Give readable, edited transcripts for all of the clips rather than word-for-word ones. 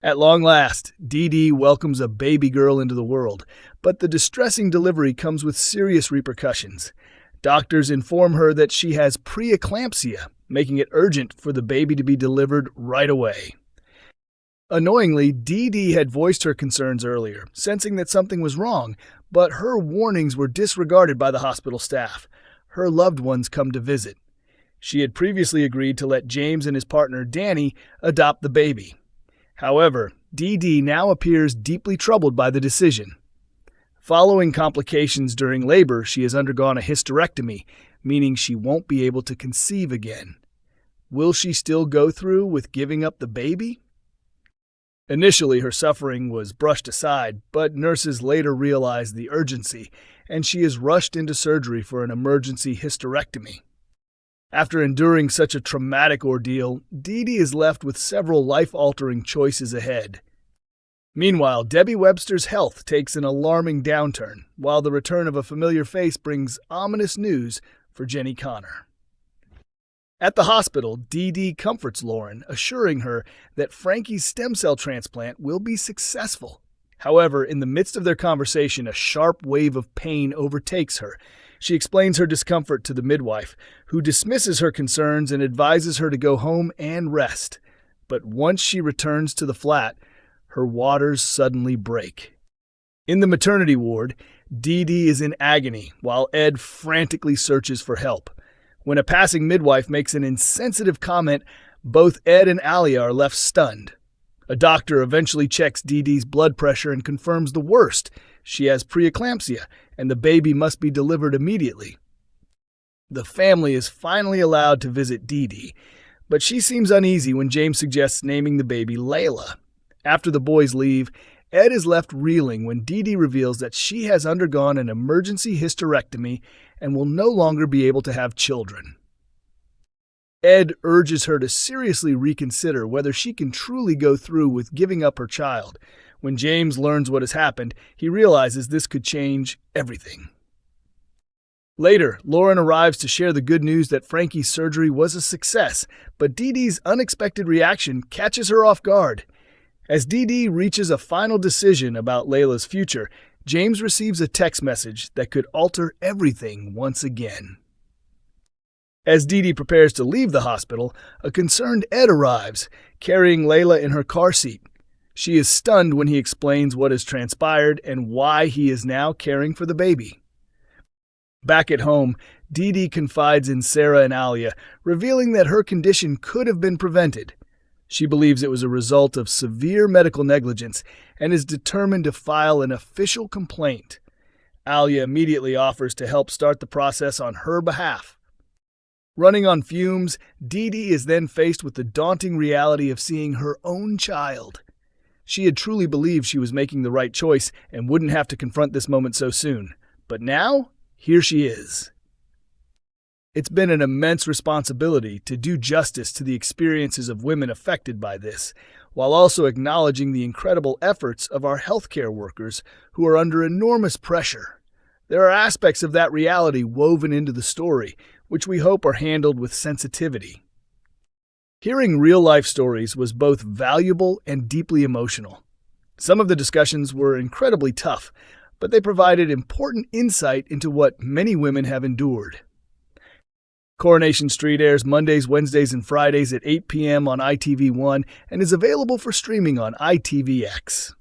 At long last, Dee Dee welcomes a baby girl into the world, but the distressing delivery comes with serious repercussions. Doctors inform her that she has pre-eclampsia, making it urgent for the baby to be delivered right away. Annoyingly, Dee Dee had voiced her concerns earlier, sensing that something was wrong, but her warnings were disregarded by the hospital staff. Her loved ones come to visit. She had previously agreed to let James and his partner Danny adopt the baby. However, Dee Dee now appears deeply troubled by the decision. Following complications during labor, she has undergone a hysterectomy, meaning she won't be able to conceive again. Will she still go through with giving up the baby? Initially, her suffering was brushed aside, but nurses later realized the urgency, and she is rushed into surgery for an emergency hysterectomy. After enduring such a traumatic ordeal, Dee Dee is left with several life-altering choices ahead. Meanwhile, Debbie Webster's health takes an alarming downturn, while the return of a familiar face brings ominous news for Jenny Connor. At the hospital, Dee Dee comforts Lauren, assuring her that Frankie's stem cell transplant will be successful. However, in the midst of their conversation, a sharp wave of pain overtakes her. She explains her discomfort to the midwife, who dismisses her concerns and advises her to go home and rest. But once she returns to the flat, her waters suddenly break. In the maternity ward, Dee Dee is in agony, while Ed frantically searches for help. When a passing midwife makes an insensitive comment, both Ed and Alia are left stunned. A doctor eventually checks Dee Dee's blood pressure and confirms the worst. She has pre-eclampsia, and the baby must be delivered immediately. The family is finally allowed to visit Dee Dee, but she seems uneasy when James suggests naming the baby Layla. After the boys leave, Ed is left reeling when Dee Dee reveals that she has undergone an emergency hysterectomy and will no longer be able to have children. Ed urges her to seriously reconsider whether she can truly go through with giving up her child. When James learns what has happened, he realizes this could change everything. Later, Lauren arrives to share the good news that Frankie's surgery was a success, but Dee Dee's unexpected reaction catches her off guard. As Dee Dee reaches a final decision about Layla's future, James receives a text message that could alter everything once again. As Dee Dee prepares to leave the hospital, a concerned Ed arrives, carrying Layla in her car seat. She is stunned when he explains what has transpired and why he is now caring for the baby. Back at home, Dee Dee confides in Sarah and Alia, revealing that her condition could have been prevented. She believes it was a result of severe medical negligence and is determined to file an official complaint. Alia immediately offers to help start the process on her behalf. Running on fumes, Dee Dee is then faced with the daunting reality of seeing her own child. She had truly believed she was making the right choice and wouldn't have to confront this moment so soon. But now, here she is. It's been an immense responsibility to do justice to the experiences of women affected by this, while also acknowledging the incredible efforts of our healthcare workers who are under enormous pressure. There are aspects of that reality woven into the story, which we hope are handled with sensitivity. Hearing real-life stories was both valuable and deeply emotional. Some of the discussions were incredibly tough, but they provided important insight into what many women have endured. Coronation Street airs Mondays, Wednesdays, and Fridays at 8 p.m. on ITV1 and is available for streaming on ITVX.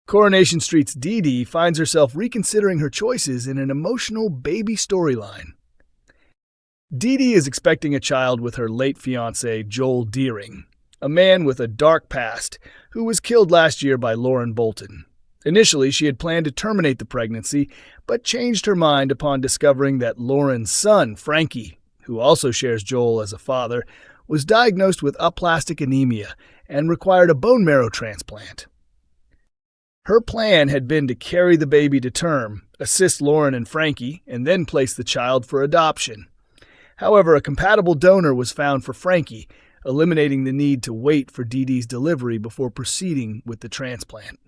Coronation Street's Dee Dee finds herself reconsidering her choices in an emotional baby storyline. Dee Dee is expecting a child with her late fiancé, Joel Deering, a man with a dark past who was killed last year by Lauren Bolton. Initially, she had planned to terminate the pregnancy, but changed her mind upon discovering that Lauren's son, Frankie, who also shares Joel as a father, was diagnosed with aplastic anemia and required a bone marrow transplant. Her plan had been to carry the baby to term, assist Lauren and Frankie, and then place the child for adoption. However, a compatible donor was found for Frankie, eliminating the need to wait for Dee Dee's delivery before proceeding with the transplant.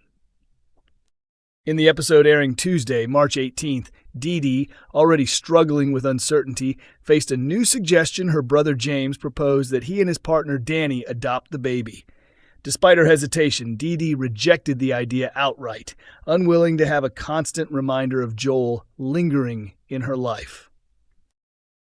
In the episode airing Tuesday, March 18th, Dee Dee, already struggling with uncertainty, faced a new suggestion her brother James proposed that he and his partner Danny adopt the baby. Despite her hesitation, Dee Dee rejected the idea outright, unwilling to have a constant reminder of Joel lingering in her life.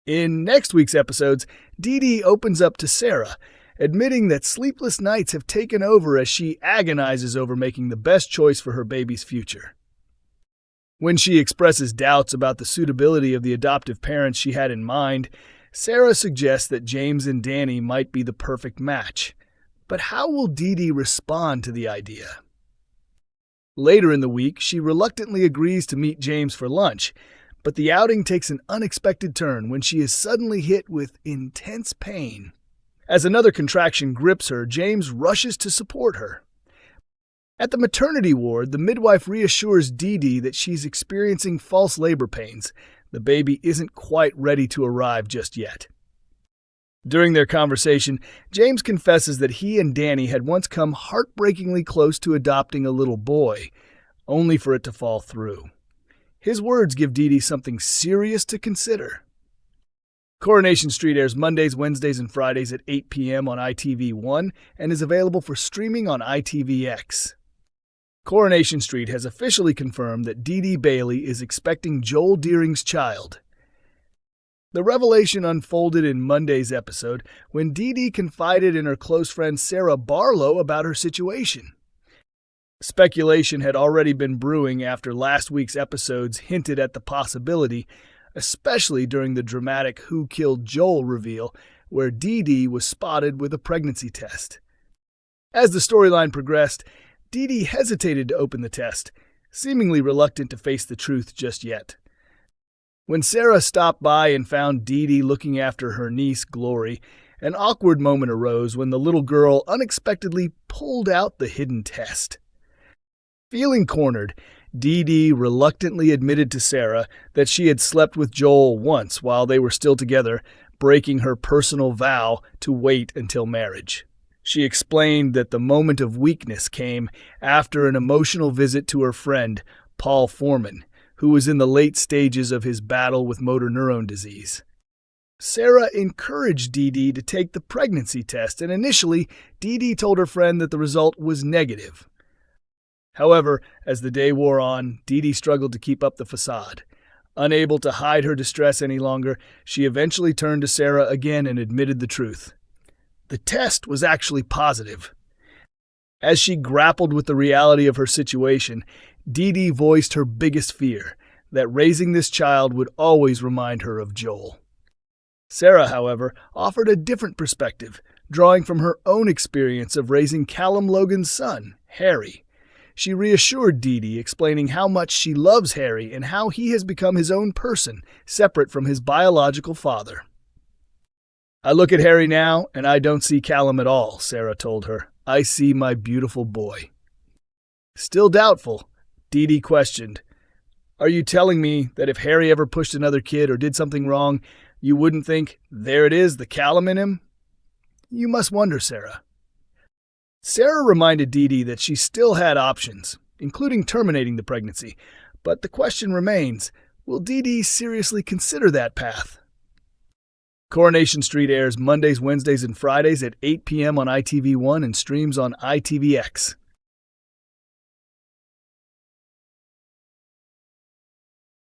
In next week's episodes, Dee Dee opens up to Sarah, admitting that sleepless nights have taken over as she agonizes over making the best choice for her baby's future. When she expresses doubts about the suitability of the adoptive parents she had in mind, Sarah suggests that James and Danny might be the perfect match. But how will Dee Dee respond to the idea? Later in the week, she reluctantly agrees to meet James for lunch, but the outing takes an unexpected turn when she is suddenly hit with intense pain. As another contraction grips her, James rushes to support her. At the maternity ward, the midwife reassures Dee Dee that she's experiencing false labor pains. The baby isn't quite ready to arrive just yet. During their conversation, James confesses that he and Danny had once come heartbreakingly close to adopting a little boy, only for it to fall through. His words give Dee Dee something serious to consider. Coronation Street airs Mondays, Wednesdays, and Fridays at 8 p.m. on ITV1 and is available for streaming on ITVX. Coronation Street has officially confirmed that Dee Dee Bailey is expecting Joel Deering's child. The revelation unfolded in Monday's episode when Dee Dee confided in her close friend Sarah Barlow about her situation. Speculation had already been brewing after last week's episodes hinted at the possibility, especially during the dramatic Who Killed Joel reveal, where Dee Dee was spotted with a pregnancy test. As the storyline progressed, Dee Dee hesitated to open the test, seemingly reluctant to face the truth just yet. When Sarah stopped by and found Dee Dee looking after her niece, Glory, an awkward moment arose when the little girl unexpectedly pulled out the hidden test. Feeling cornered, Dee Dee reluctantly admitted to Sarah that she had slept with Joel once while they were still together, breaking her personal vow to wait until marriage. She explained that the moment of weakness came after an emotional visit to her friend, Paul Foreman, who was in the late stages of his battle with motor neuron disease. Sarah encouraged Dee Dee to take the pregnancy test, and initially, Dee Dee told her friend that the result was negative. However, as the day wore on, Dee Dee struggled to keep up the facade. Unable to hide her distress any longer, she eventually turned to Sarah again and admitted the truth. The test was actually positive. As she grappled with the reality of her situation, Dee Dee voiced her biggest fear, that raising this child would always remind her of Joel. Sarah, however, offered a different perspective, drawing from her own experience of raising Callum Logan's son, Harry. She reassured Dee Dee, explaining how much she loves Harry and how he has become his own person, separate from his biological father. "I look at Harry now, and I don't see Callum at all," Sarah told her. "I see my beautiful boy." Still doubtful, Dee Dee questioned, "Are you telling me that if Harry ever pushed another kid or did something wrong, you wouldn't think, 'There it is, the Callum in him'?" "You must wonder, Sarah." Sarah reminded Dee Dee that she still had options, including terminating the pregnancy, but the question remains, will Dee Dee seriously consider that path? Coronation Street airs Mondays, Wednesdays, and Fridays at 8 p.m. on ITV1 and streams on ITVX.